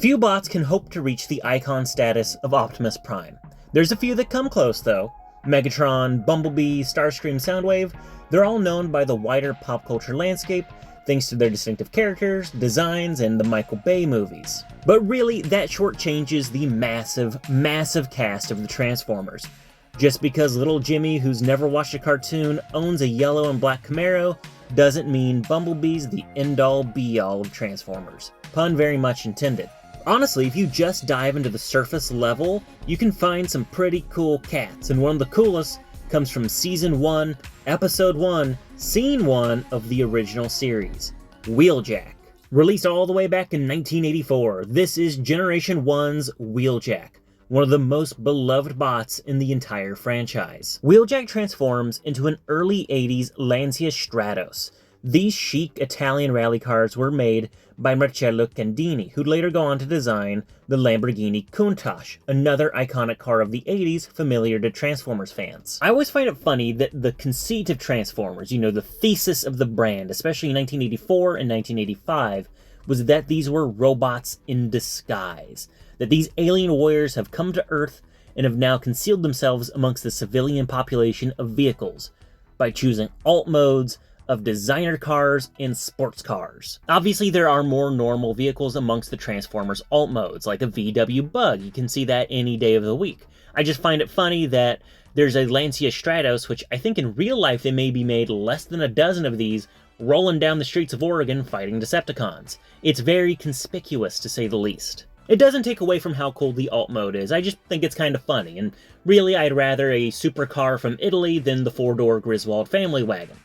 Few bots can hope to reach the icon status of Optimus Prime. There's a few that come close though. Megatron, Bumblebee, Starscream, Soundwave, they're all known by the wider pop culture landscape thanks to their distinctive characters, designs, and the Michael Bay movies. But really, that shortchanges the massive cast of the Transformers. Just because little Jimmy, who's never watched a cartoon, owns a yellow and black Camaro, doesn't mean Bumblebee's the end-all be-all of Transformers. Pun very much intended. Honestly, if you just dive into the surface level, you can find some pretty cool cats, and one of the coolest comes from Season 1, Episode 1, Scene 1 of the original series, Wheeljack. Released all the way back in 1984, this is Generation 1's Wheeljack, one of the most beloved bots in the entire franchise. Wheeljack transforms into an early 80s Lancia Stratos. These chic Italian rally cars were made by Marcello Candini, who'd later go on to design the Lamborghini Countach, another iconic car of the 80s familiar to Transformers fans. I always find it funny that the conceit of Transformers, the thesis of the brand, especially in 1984 and 1985, was that these were robots in disguise, that these alien warriors have come to Earth and have now concealed themselves amongst the civilian population of vehicles by choosing alt modes of designer cars and sports cars. Obviously, there are more normal vehicles amongst the Transformers alt modes, like a VW Bug. You can see that any day of the week. I just find it funny that there's a Lancia Stratos, which I think in real life they maybe made less than a dozen of these, rolling down the streets of Oregon fighting Decepticons. It's very conspicuous, to say the least. It doesn't take away from how cool the alt mode is, I just think it's kind of funny, and really I'd rather a supercar from Italy than the four-door Griswold family wagon.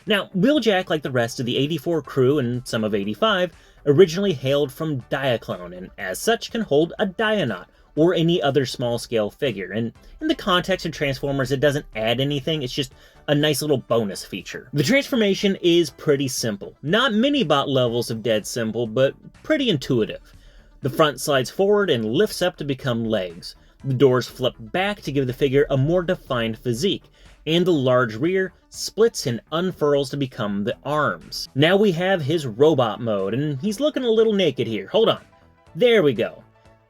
Now, Wheeljack, like the rest of the 84 crew and some of 85, originally hailed from Diaclone, and as such can hold a Dionaut, or any other small-scale figure, and in the context of Transformers it doesn't add anything, it's just a nice little bonus feature. The transformation is pretty simple. Not many bot levels of dead simple, but pretty intuitive. The front slides forward and lifts up to become legs. The doors flip back to give the figure a more defined physique, and the large rear splits and unfurls to become the arms. Now we have his robot mode, and he's looking a little naked here. Hold on. There we go.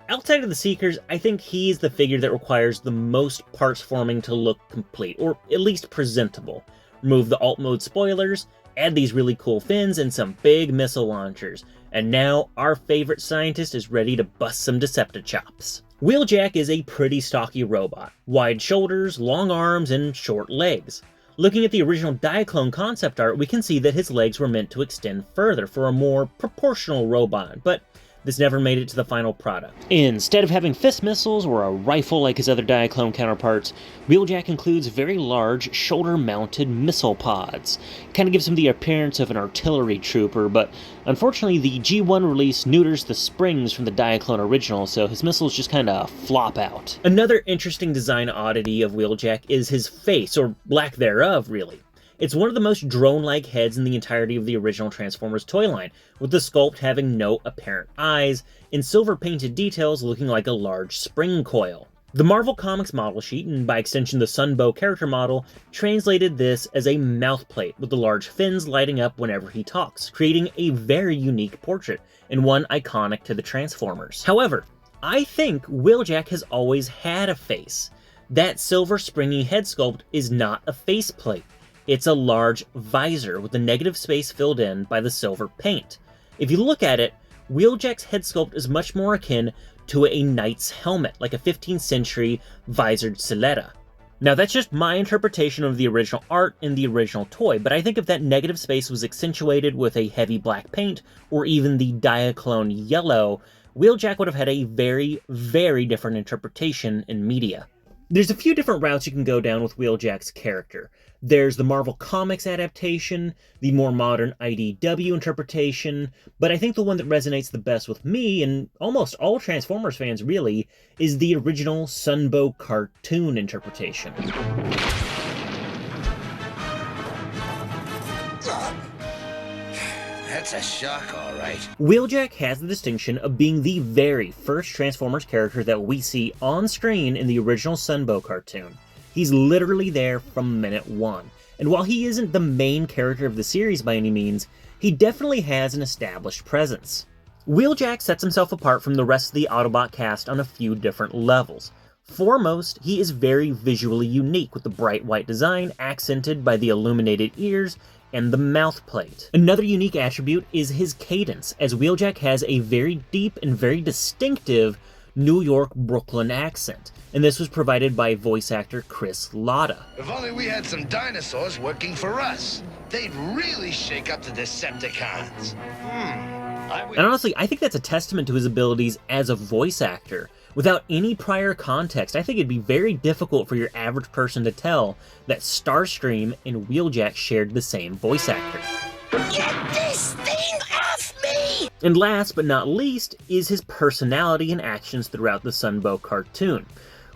Outside of the Seekers, I think he's the figure that requires the most parts forming to look complete, or at least presentable. Remove the alt mode spoilers, add these really cool fins and some big missile launchers, and now our favorite scientist is ready to bust some Deceptichops. Wheeljack is a pretty stocky robot. Wide shoulders, long arms, and short legs. Looking at the original Diaclone concept art, we can see that his legs were meant to extend further for a more proportional robot, but this never made it to the final product. Instead of having fist missiles or a rifle like his other Diaclone counterparts, Wheeljack includes very large, shoulder-mounted missile pods. Kind of gives him the appearance of an artillery trooper, but unfortunately the G1 release neuters the springs from the Diaclone original, so his missiles just kind of flop out. Another interesting design oddity of Wheeljack is his face, or lack thereof, really. It's one of the most drone-like heads in the entirety of the original Transformers toy line, with the sculpt having no apparent eyes, and silver-painted details looking like a large spring coil. The Marvel Comics model sheet, and by extension the Sunbow character model, translated this as a mouthplate with the large fins lighting up whenever he talks, creating a very unique portrait, and one iconic to the Transformers. However, I think Wheeljack has always had a face. That silver springy head sculpt is not a faceplate. It's a large visor with the negative space filled in by the silver paint. If you look at it, Wheeljack's head sculpt is much more akin to a knight's helmet, like a 15th century visored Soletta. Now that's just my interpretation of the original art in the original toy, but I think if that negative space was accentuated with a heavy black paint, or even the Diaclone yellow, Wheeljack would have had a very, very different interpretation in media. There's a few different routes you can go down with Wheeljack's character. There's the Marvel Comics adaptation, the more modern IDW interpretation, but I think the one that resonates the best with me, and almost all Transformers fans really, is the original Sunbow cartoon interpretation. That's a shock, all right. Wheeljack has the distinction of being the very first Transformers character that we see on screen in the original Sunbow cartoon. He's literally there from minute one, and while he isn't the main character of the series by any means, he definitely has an established presence. Wheeljack sets himself apart from the rest of the Autobot cast on a few different levels. Foremost, he is very visually unique with the bright white design accented by the illuminated ears and the mouth plate. Another unique attribute is his cadence, as Wheeljack has a very deep and very distinctive New York Brooklyn accent, and this was provided by voice actor Chris Latta. If only we had some dinosaurs working for us. They'd really shake up the Decepticons. And honestly, I think that's a testament to his abilities as a voice actor. Without any prior context, I think it'd be very difficult for your average person to tell that Starscream and Wheeljack shared the same voice actor. Get this thing off me! And last but not least is his personality and actions throughout the Sunbow cartoon.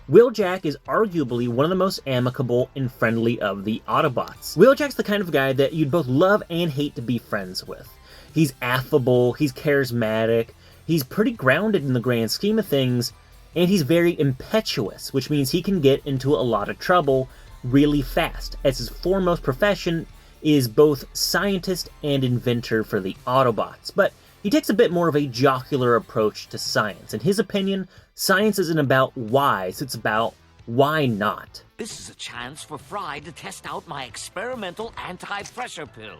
Wheeljack is arguably one of the most amicable and friendly of the Autobots. Wheeljack's the kind of guy that you'd both love and hate to be friends with. He's affable, he's charismatic, he's pretty grounded in the grand scheme of things, and he's very impetuous, which means he can get into a lot of trouble really fast, as his foremost profession is both scientist and inventor for the Autobots. But he takes a bit more of a jocular approach to science. In his opinion, science isn't about whys, it's about why not. This is a chance for Fry to test out my experimental anti-pressure pill.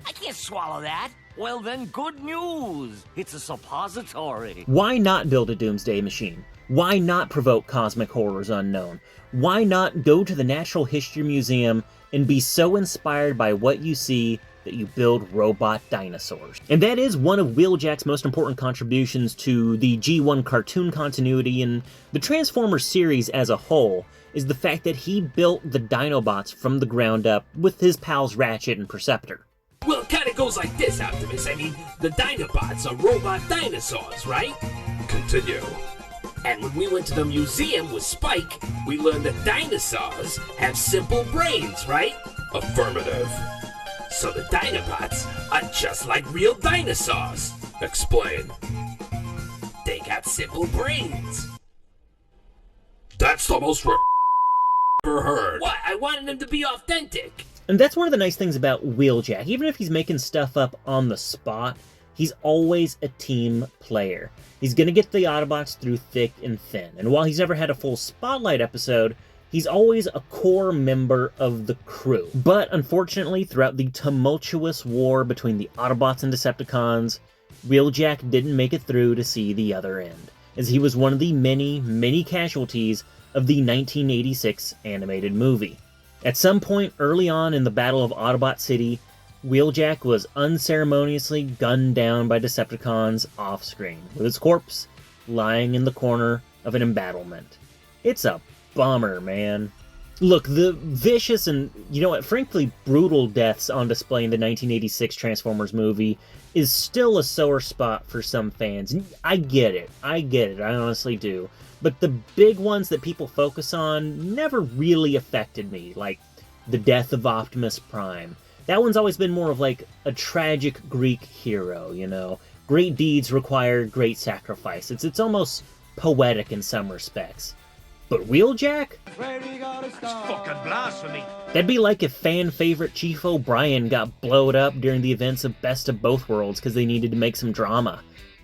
I can't swallow that. Well then, good news. It's a suppository. Why not build a doomsday machine? Why not provoke cosmic horrors unknown? Why not go to the Natural History Museum and be so inspired by what you see that you build robot dinosaurs? And that is one of Wheeljack's most important contributions to the G1 cartoon continuity and the Transformers series as a whole, is the fact that he built the Dinobots from the ground up with his pals Ratchet and Perceptor. Well, it kinda goes like this, Optimus. I mean, the Dinobots are robot dinosaurs, right? Continue. And when we went to the museum with Spike, we learned that dinosaurs have simple brains, right? Affirmative. So the Dinobots are just like real dinosaurs. Explain. They got simple brains. That's the most ever heard. What? I wanted them to be authentic. And that's one of the nice things about Wheeljack. Even if he's making stuff up on the spot, he's always a team player. He's gonna get the Autobots through thick and thin. And while he's never had a full Spotlight episode, he's always a core member of the crew. But unfortunately, throughout the tumultuous war between the Autobots and Decepticons, Wheeljack didn't make it through to see the other end, as he was one of the many, many casualties of the 1986 animated movie. At some point early on in the Battle of Autobot City, Wheeljack was unceremoniously gunned down by Decepticons off-screen, with his corpse lying in the corner of an embattlement. It's a bummer, man. Look, the vicious and, frankly brutal deaths on display in the 1986 Transformers movie is still a sore spot for some fans. I get it, I honestly do. But the big ones that people focus on never really affected me, like the death of Optimus Prime. That one's always been more of like a tragic Greek hero, Great deeds require great sacrifice. It's almost poetic in some respects. But Wheeljack? That's fucking blasphemy. That'd be like if fan favorite Chief O'Brien got blowed up during the events of Best of Both Worlds because they needed to make some drama.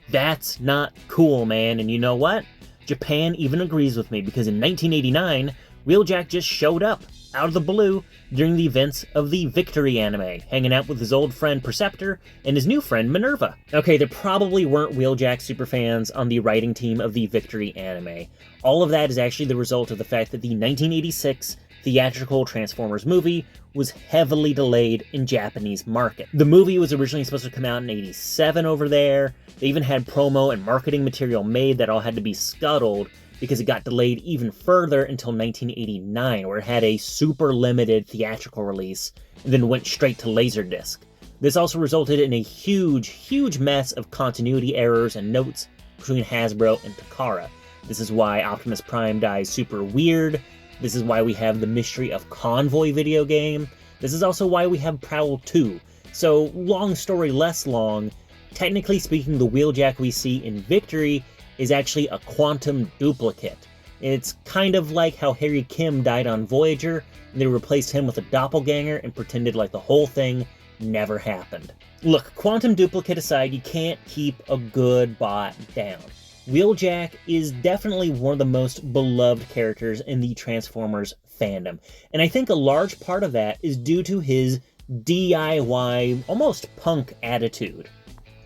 That's not cool, man, and you know what? Japan even agrees with me, because in 1989, Wheeljack just showed up, out of the blue, during the events of the Victory anime, hanging out with his old friend Perceptor and his new friend Minerva. Okay, there probably weren't Wheeljack superfans on the writing team of the Victory anime. All of that is actually the result of the fact that the 1986 theatrical Transformers movie was heavily delayed in Japanese market. The movie was originally supposed to come out in 87 over there. They even had promo and marketing material made that all had to be scuttled because it got delayed even further until 1989, where it had a super limited theatrical release and then went straight to Laserdisc. This also resulted in a huge mess of continuity errors and notes between Hasbro and Takara. This is why Optimus Prime dies super weird. This is why we have the Mystery of Convoy video game. This is also why we have Prowl 2. So, long story less long, technically speaking, the Wheeljack we see in Victory is actually a quantum duplicate. It's kind of like how Harry Kim died on Voyager, and they replaced him with a doppelganger and pretended like the whole thing never happened. Look, quantum duplicate aside, you can't keep a good bot down. Wheeljack is definitely one of the most beloved characters in the Transformers fandom, and I think a large part of that is due to his DIY, almost punk attitude.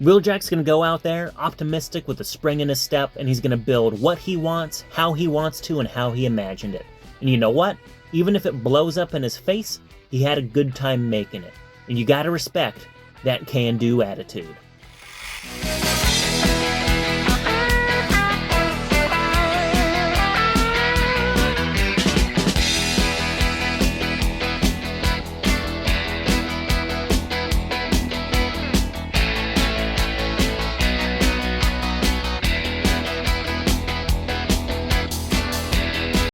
Wheeljack's gonna go out there, optimistic with a spring in his step, and he's gonna build what he wants, how he wants to, and how he imagined it. And you know what? Even if it blows up in his face, he had a good time making it. And you gotta respect that can-do attitude.